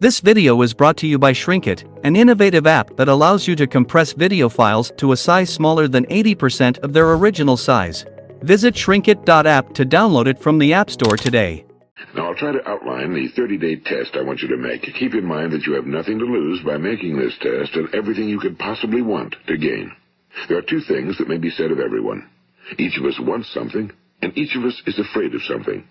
This video is brought to you by Shrinkit, an innovative app that allows you to compress video files to a size smaller than 80% of their original size. Visit shrinkit.app to download it from the App Store today. Now I'll try to outline the 30-day test I want you to make. Keep in mind that you have nothing to lose by making this test and everything you could possibly want to gain. There are two things that may be said of everyone. Each of us wants something, and each of us is afraid of something.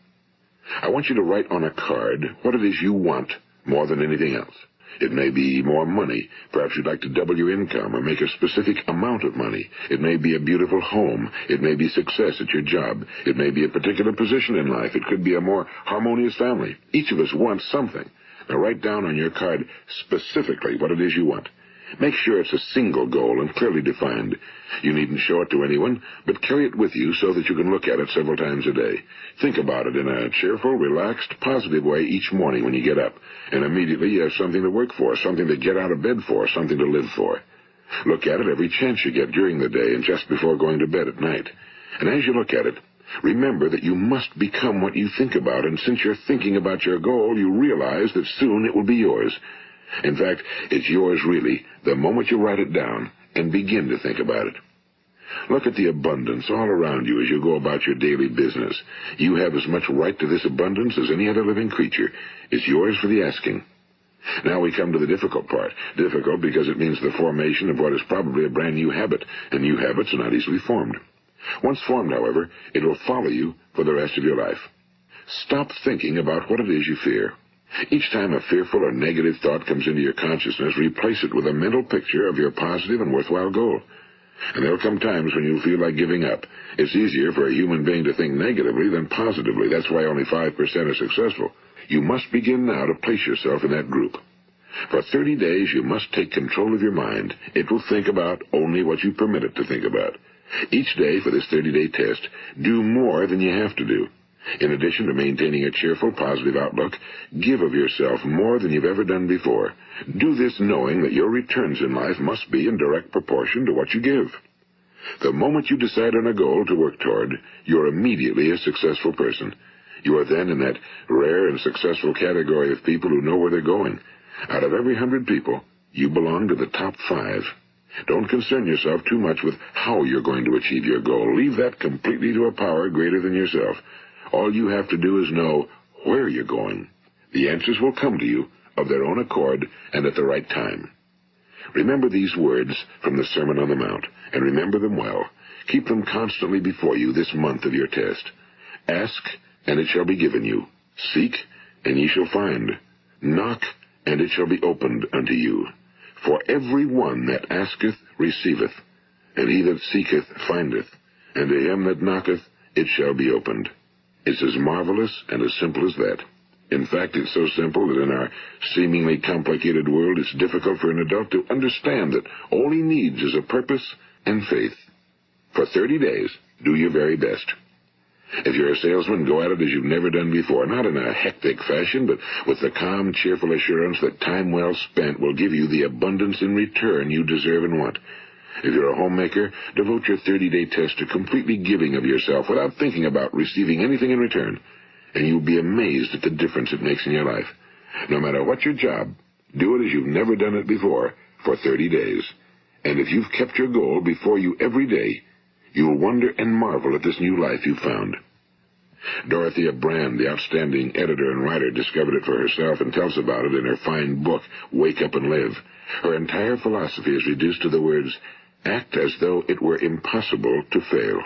I want you to write on a card what it is you want more than anything else. It may be more money. Perhaps you'd like to double your income or make a specific amount of money. It may be a beautiful home. It may be success at your job. It may be a particular position in life. It could be a more harmonious family. Each of us wants something. Now write down on your card specifically what it is you want. Make sure it's a single goal and clearly defined. You needn't show it to anyone, but carry it with you so that you can look at it several times a day. Think about it in a cheerful, relaxed, positive way each morning when you get up, and immediately you have something to work for, something to get out of bed for, something to live for. Look at it every chance you get during the day and just before going to bed at night. And as you look at it, remember that you must become what you think about, and since you're thinking about your goal, you realize that soon it will be yours. In fact, it's yours really the moment you write it down and begin to think about it. Look at the abundance all around you as you go about your daily business. You have as much right to this abundance as any other living creature. It's yours for the asking. Now we come to the difficult part. Difficult because it means the formation of what is probably a brand new habit, and new habits are not easily formed. Once formed, however, it will follow you for the rest of your life. Stop thinking about what it is you fear. Each time a fearful or negative thought comes into your consciousness, replace it with a mental picture of your positive and worthwhile goal. And there'll come times when you'll feel like giving up. It's easier for a human being to think negatively than positively. That's why only 5% are successful. You must begin now to place yourself in that group. For 30 days, you must take control of your mind. It will think about only what you permit it to think about. Each day for this 30-day test, do more than you have to do. In addition to maintaining a cheerful, positive outlook, give of yourself more than you've ever done before. Do this knowing that your returns in life must be in direct proportion to what you give. The moment you decide on a goal to work toward, you're immediately a successful person. You are then in that rare and successful category of people who know where they're going. Out of every 100 people, you belong to the top 5. Don't concern yourself too much with how you're going to achieve your goal. Leave that completely to a power greater than yourself. All you have to do is know where you're going. The answers will come to you of their own accord and at the right time. Remember these words from the Sermon on the Mount, and remember them well. Keep them constantly before you this month of your test. Ask, and it shall be given you. Seek, and ye shall find. Knock, and it shall be opened unto you. For every one that asketh receiveth, and he that seeketh findeth, and to him that knocketh it shall be opened. It's as marvelous and as simple as that. In fact, it's so simple that in our seemingly complicated world, it's difficult for an adult to understand that all he needs is a purpose and faith. For 30 days, do your very best. If you're a salesman, go at it as you've never done before, not in a hectic fashion, but with the calm, cheerful assurance that time well spent will give you the abundance in return you deserve and want. If you're a homemaker, devote your 30-day test to completely giving of yourself without thinking about receiving anything in return, and you'll be amazed at the difference it makes in your life. No matter what your job, do it as you've never done it before for 30 days. And if you've kept your goal before you every day, you'll wonder and marvel at this new life you've found. Dorothea Brand, the outstanding editor and writer, discovered it for herself and tells about it in her fine book, Wake Up and Live. Her entire philosophy is reduced to the words, act as though it were impossible to fail.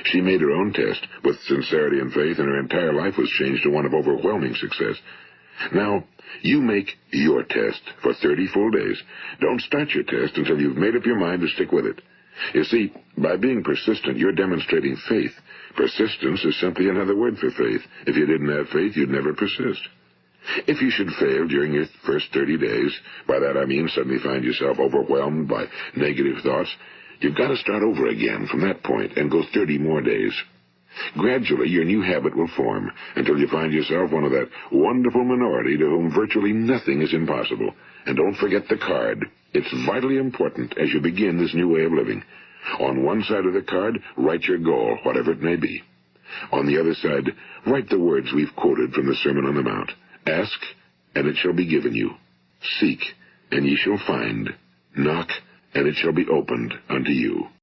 She made her own test with sincerity and faith, and her entire life was changed to one of overwhelming success. Now, you make your test for 30 full days. Don't start your test until you've made up your mind to stick with it. You see, by being persistent, you're demonstrating faith. Persistence is simply another word for faith. If you didn't have faith, you'd never persist. If you should fail during your first 30 days, by that I mean suddenly find yourself overwhelmed by negative thoughts, you've got to start over again from that point and go 30 more days. Gradually, your new habit will form until you find yourself one of that wonderful minority to whom virtually nothing is impossible. And don't forget the card. It's vitally important as you begin this new way of living. On one side of the card, write your goal, whatever it may be. On the other side, write the words we've quoted from the Sermon on the Mount. Ask, and it shall be given you. Seek, and ye shall find. Knock, and it shall be opened unto you.